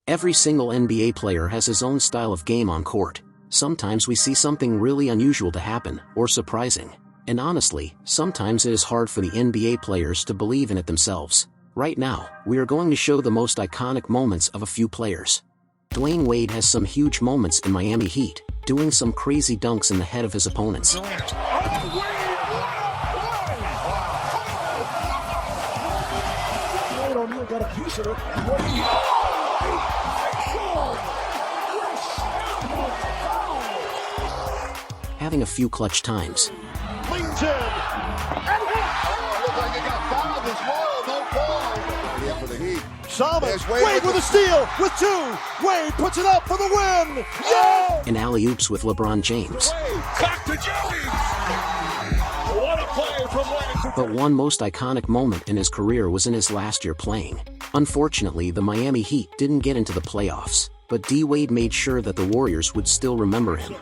Every single NBA player has his own style of game on court. Sometimes we see something really unusual to happen, or surprising. And honestly, sometimes it is hard for the NBA players to believe in it themselves. Right now, we are going to show the most iconic moments of a few players. Dwyane Wade has some huge moments in Miami Heat, doing some crazy dunks in the head of his opponents. Having a few clutch times. Wade with a steal, with two. Wade puts it up for the win. Yeah! And alley-oops with LeBron James. Back to James. What a play from Wade. But one most iconic moment in his career was in his last year playing. Unfortunately, the Miami Heat didn't get into the playoffs, but D. Wade made sure that the Warriors would still remember him.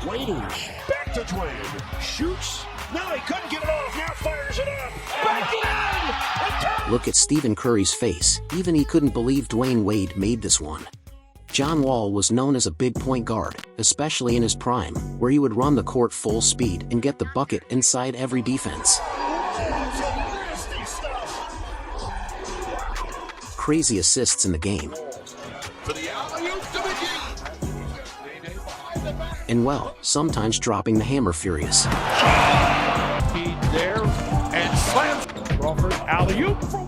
Wade back to Dwyane. Shoots. No, he couldn't get it off. Now fires it up. Back in. Look at Stephen Curry's face. Even he couldn't believe Dwyane Wade made this one. John Wall was known as a big point guard, especially in his prime, where he would run the court full speed and get the bucket inside every defense. Crazy assists in the game. And well, sometimes dropping the hammer furious.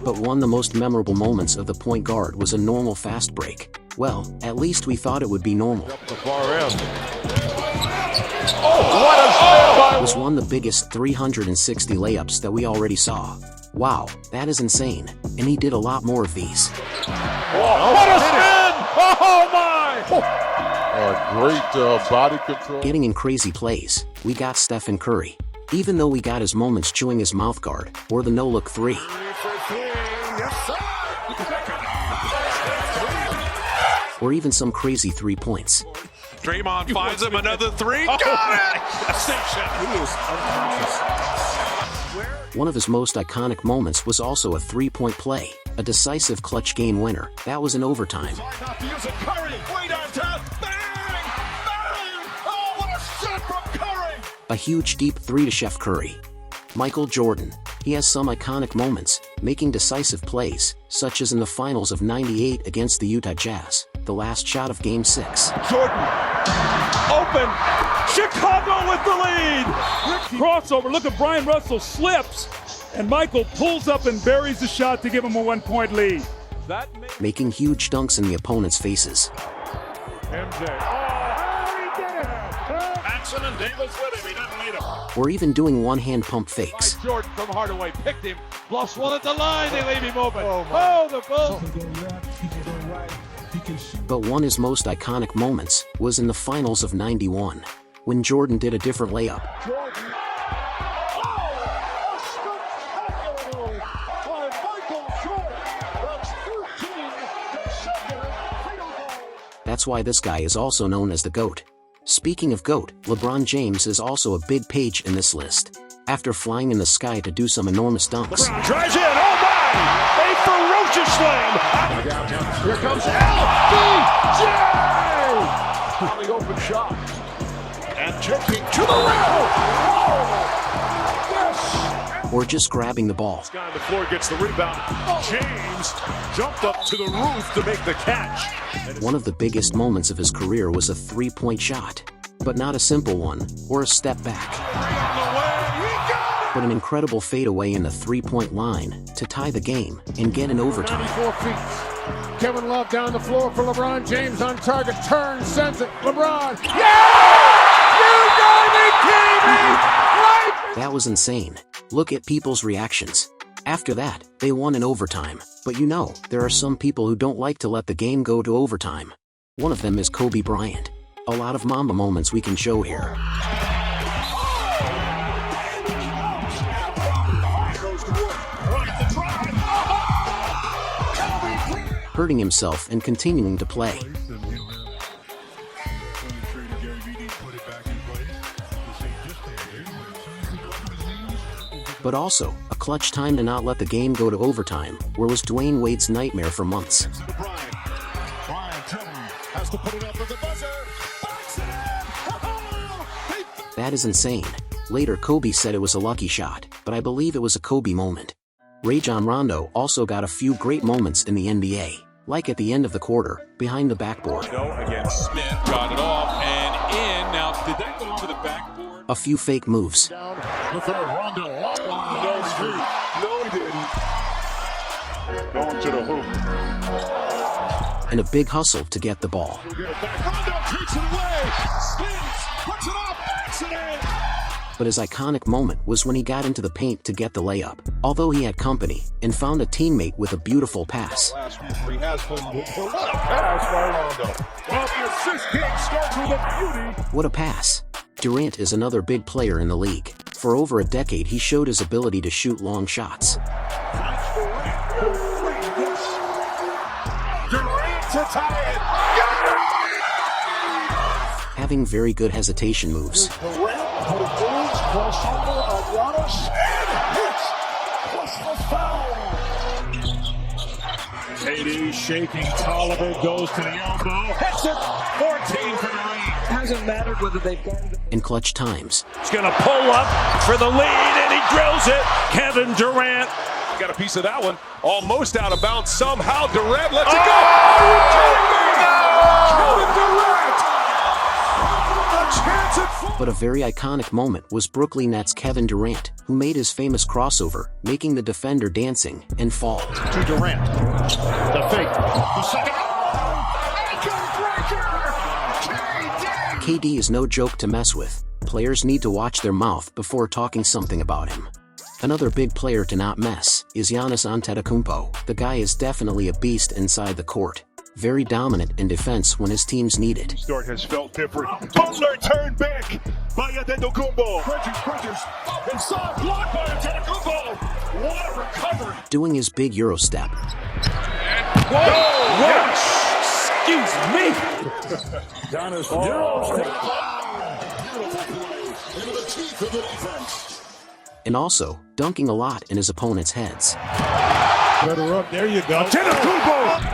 But one of the most memorable moments of the point guard was a normal fast break. Well, at least we thought it would be normal. It was one of the biggest 360 layups that we already saw. Wow, that is insane, and he did a lot more of these. What a spin! Oh my! Great body control. Getting in crazy plays, we got Stephen Curry. Even though we got his moments chewing his mouth guard, or the no-look three. Or even some crazy 3 points. Draymond finds him another three. Got it! He is unconscious. One of his most iconic moments was also a 3-point play, a decisive clutch game winner. That was in overtime. A huge deep three to Chef Curry. Michael Jordan. He has some iconic moments, making decisive plays, such as in the finals of '98 against the Utah Jazz, the last shot of Game 6. Jordan, open, Chicago with the lead. Crossover, look at Brian Russell slips, and Michael pulls up and buries the shot to give him a 1-point lead. Making huge dunks in the opponent's faces. MJ. And Davis with him. He doesn't need him. Or even doing one-hand pump fakes. Jordan from Hardaway picked him. Bluffs one at the line. They leave him open. Oh, the ball. But one of his most iconic moments was in the finals of '91, when Jordan did a different layup. That's why this guy is also known as the GOAT. Speaking of GOAT, LeBron James is also a big page in this list. After flying in the sky to do some enormous dunks. LeBron drives in, oh my! A ferocious slam! Here comes LBJ! On the open shot. And taking to the rim! Yes! Or just grabbing the ball. This guy on the floor gets the rebound. James jumped up to the roof to make the catch. One of the biggest moments of his career was a 3-point shot. But not a simple one, or a step back. But an incredible fadeaway in the 3-point line to tie the game and get in overtime. 94 feet. Kevin Love down the floor for LeBron James on target. Turns, sends it. LeBron. Yeah! You gotta be kidding me! That was insane. Look at people's reactions. After that, they won in overtime. But you know, there are some people who don't like to let the game go to overtime. One of them is Kobe Bryant. A lot of Mamba moments we can show here. Hurting himself and continuing to play. But also, a clutch time to not let the game go to overtime, where was Dwyane Wade's nightmare for months. Bryant Has to put it up with the buzzer. Backs it in. That is insane. Later Kobe said it was a lucky shot, but I believe it was a Kobe moment. Rajon Rondo also got a few great moments in the NBA, like at the end of the quarter, behind the backboard. Go against Smith, got it off and in. Now, did that go over the backboard? A few fake moves. Down the third, Rondo. No, he didn't. Going to the hoop. And a big hustle to get the ball. Rondo takes it away. Spins, puts it up, backs it in. But his iconic moment was when he got into the paint to get the layup, although he had company, and found a teammate with a beautiful pass. Last he has been pass by Rondo. Well, the assist game starts with a beauty. What a pass. Durant is another big player in the league. For over a decade he showed his ability to shoot long shots. Durant to tie it. Having very good hesitation moves. Durant put a crossover on Giannis and hits plus the foul. KD shaking. Tolliver goes to the elbow. Hits it. 14 for Durant. Hasn't mattered whether they've gone In clutch times. He's going to pull up for the lead, and he drills it. Kevin Durant. Got a piece of that one. Almost out of bounds somehow. Durant lets it go. Kevin Durant. A chance at four. But a very iconic moment was Brooklyn Nets' Kevin Durant, who made his famous crossover, making the defender dancing and fall. To Durant. The fake. The second. KD is no joke to mess with. Players need to watch their mouth before talking something about him. Another big player to not mess is Giannis Antetokounmpo. The guy is definitely a beast inside the court. Very dominant in defense when his teams need it. Start has felt different. Butler turned back by Antetokounmpo. Crunches. Inside, blocked by Antetokounmpo. What a recovery. Doing his big Euro step. Whoa! Excuse me! Giannis Euro step. Beautiful play into the teeth of the defense. And also, dunking a lot in his opponents' heads. Better up, there you go. Antetokounmpo.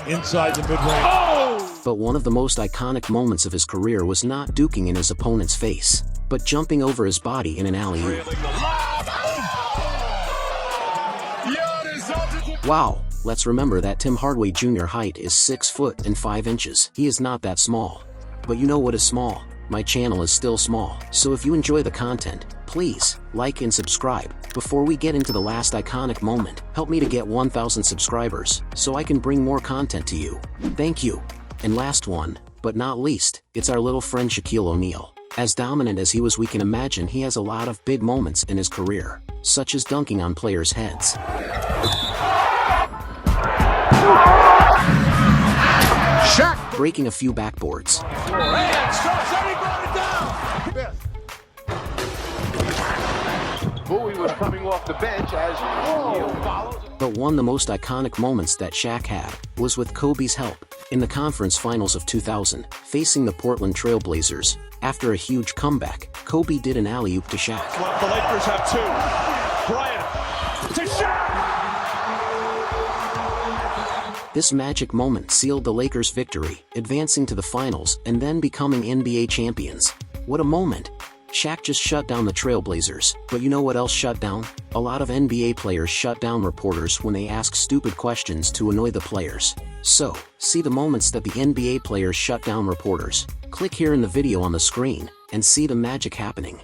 Inside the mid-range. Oh! But one of the most iconic moments of his career was not duking in his opponent's face, but jumping over his body in an alley-oop. Wow, let's remember that Tim Hardaway Jr. height is 6 foot and 5 inches. He is not that small. But you know what is small? My channel is still small, so if you enjoy the content, please, like and subscribe. Before we get into the last iconic moment, help me to get 1,000 subscribers, so I can bring more content to you. Thank you. And last one, but not least, it's our little friend Shaquille O'Neal. As dominant as he was, we can imagine he has a lot of big moments in his career, such as dunking on players' heads. Shaq. Breaking a few backboards. Bowie was coming off the bench as O'Neal follows. But one of the most iconic moments that Shaq had was with Kobe's help in the conference finals of 2000, facing the Portland Trail Blazers. After a huge comeback, Kobe did an alley-oop to Shaq. The Lakers have two. Bryant to Shaq. This magic moment sealed the Lakers' victory, advancing to the finals and then becoming NBA champions. What a moment! Shaq just shut down the Trailblazers, but you know what else shut down? A lot of NBA players shut down reporters when they ask stupid questions to annoy the players. So, see the moments that the NBA players shut down reporters. Click here in the video on the screen, and see the magic happening.